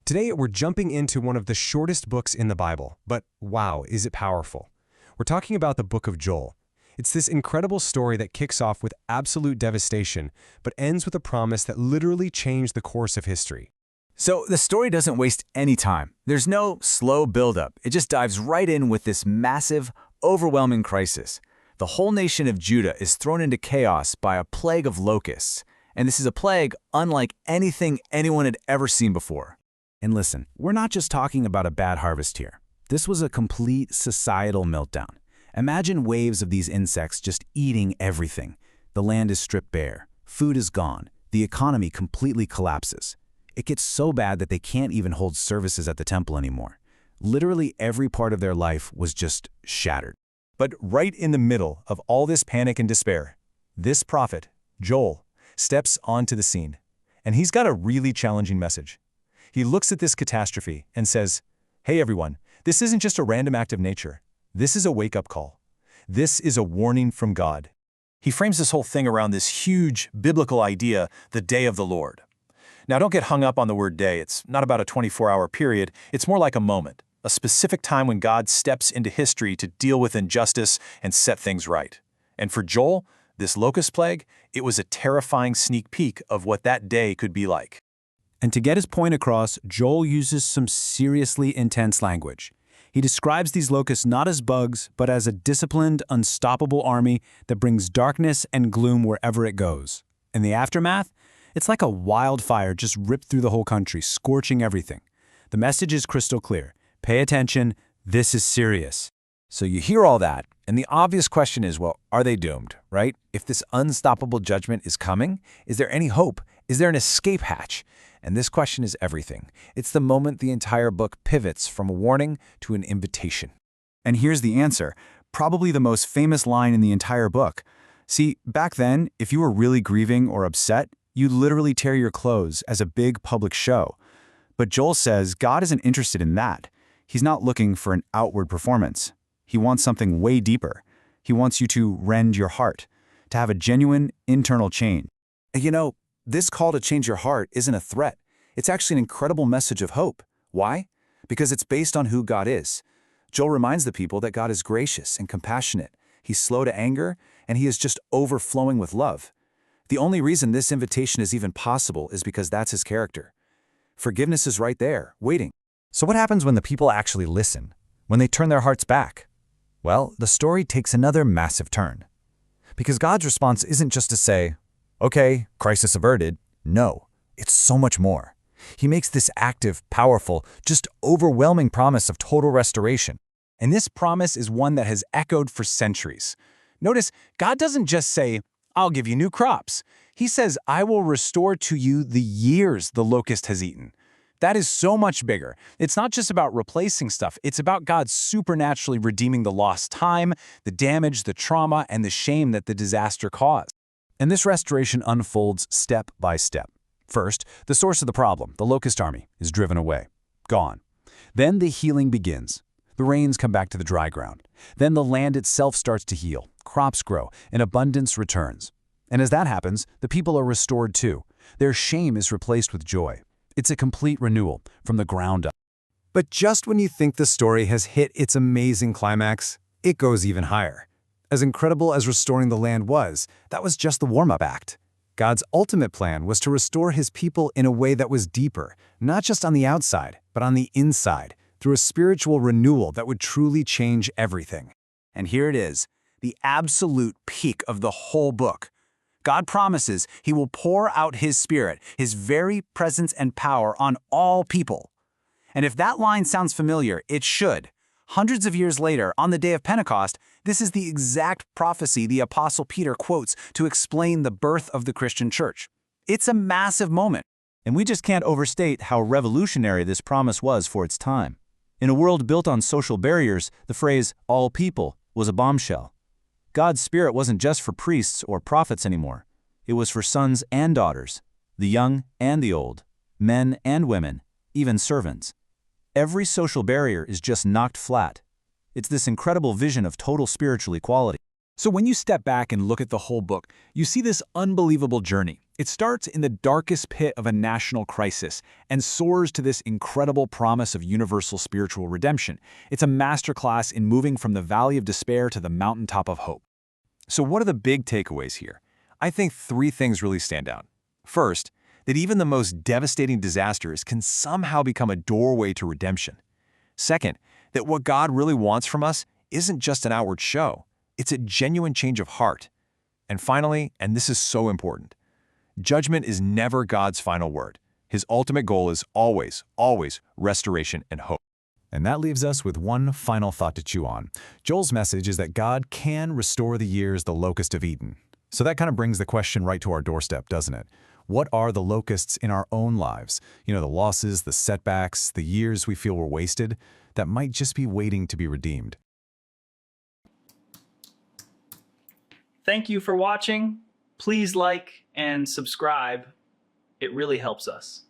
Today, we're jumping into one of the shortest books in the Bible, but wow, is it powerful. We're talking about the book of Joel. It's this incredible story that kicks off with absolute devastation, but ends with a promise that literally changed the course of history. So the story doesn't waste any time. There's no slow buildup. It just dives right in with this massive, overwhelming crisis. The whole nation of Judah is thrown into chaos by a plague of locusts, and this is a plague unlike anything anyone had ever seen before. And listen, we're not just talking about a bad harvest here. This was a complete societal meltdown. Imagine waves of these insects just eating everything. The land is stripped bare, food is gone, the economy completely collapses. It gets so bad that they can't even hold services at the temple anymore. Literally every part of their life was just shattered. But right in the middle of all this panic and despair, this prophet, Joel, steps onto the scene. And he's got a really challenging message. He looks at this catastrophe and says, "Hey everyone, this isn't just a random act of nature. This is a wake-up call. This is a warning from God." He frames this whole thing around this huge biblical idea, the day of the Lord. Now don't get hung up on the word day. It's not about a 24-hour period. It's more like a moment, a specific time when God steps into history to deal with injustice and set things right. And for Joel, this locust plague, it was a terrifying sneak peek of what that day could be like. And to get his point across, Joel uses some seriously intense language. He describes these locusts not as bugs, but as a disciplined, unstoppable army that brings darkness and gloom wherever it goes. In the aftermath, it's like a wildfire just ripped through the whole country, scorching everything. The message is crystal clear. Pay attention, this is serious. So you hear all that, and the obvious question is, well, are they doomed, right? If this unstoppable judgment is coming, is there any hope? Is there an escape hatch? And this question is everything. It's the moment the entire book pivots from a warning to an invitation. And here's the answer, probably the most famous line in the entire book. See, back then, if you were really grieving or upset, you'd literally tear your clothes as a big public show. But Joel says God isn't interested in that. He's not looking for an outward performance. He wants something way deeper. He wants you to rend your heart, to have a genuine internal change. You know, this call to change your heart isn't a threat. It's actually an incredible message of hope. Why? Because it's based on who God is. Joel reminds the people that God is gracious and compassionate. He's slow to anger, and he is just overflowing with love. The only reason this invitation is even possible is because that's his character. Forgiveness is right there, waiting. So what happens when the people actually listen? When they turn their hearts back? Well, the story takes another massive turn. Because God's response isn't just to say, "Okay, crisis averted." No, it's so much more. He makes this active, powerful, just overwhelming promise of total restoration. And this promise is one that has echoed for centuries. Notice, God doesn't just say, "I'll give you new crops." He says, "I will restore to you the years the locust has eaten." That is so much bigger. It's not just about replacing stuff. It's about God supernaturally redeeming the lost time, the damage, the trauma, and the shame that the disaster caused. And this restoration unfolds step by step. First, the source of the problem, the locust army, is driven away, gone. Then the healing begins. The rains come back to the dry ground. Then the land itself starts to heal, crops grow, and abundance returns. And as that happens, the people are restored too. Their shame is replaced with joy. It's a complete renewal from the ground up. But just when you think the story has hit its amazing climax, it goes even higher. As incredible as restoring the land was, that was just the warm-up act. God's ultimate plan was to restore his people in a way that was deeper, not just on the outside, but on the inside, through a spiritual renewal that would truly change everything. And here it is, the absolute peak of the whole book. God promises he will pour out his Spirit, his very presence and power on all people. And if that line sounds familiar, it should. Hundreds of years later, on the day of Pentecost, this is the exact prophecy the Apostle Peter quotes to explain the birth of the Christian church. It's a massive moment. And we just can't overstate how revolutionary this promise was for its time. In a world built on social barriers, the phrase, "all people," was a bombshell. God's Spirit wasn't just for priests or prophets anymore. It was for sons and daughters, the young and the old, men and women, even servants. Every social barrier is just knocked flat. It's this incredible vision of total spiritual equality. So when you step back and look at the whole book, you see this unbelievable journey. It starts in the darkest pit of a national crisis and soars to this incredible promise of universal spiritual redemption. It's a masterclass in moving from the valley of despair to the mountaintop of hope. So what are the big takeaways here? I think three things really stand out. First, that even the most devastating disasters can somehow become a doorway to redemption. Second, that what God really wants from us isn't just an outward show. It's a genuine change of heart. And finally, and this is so important, judgment is never God's final word. His ultimate goal is always, always restoration and hope. And that leaves us with one final thought to chew on. Joel's message is that God can restore the years the locusts have eaten. So that kind of brings the question right to our doorstep, doesn't it? What are the locusts in our own lives? The losses, the setbacks, the years we feel were wasted, that might just be waiting to be redeemed. Thank you for watching. Please like and subscribe. It really helps us.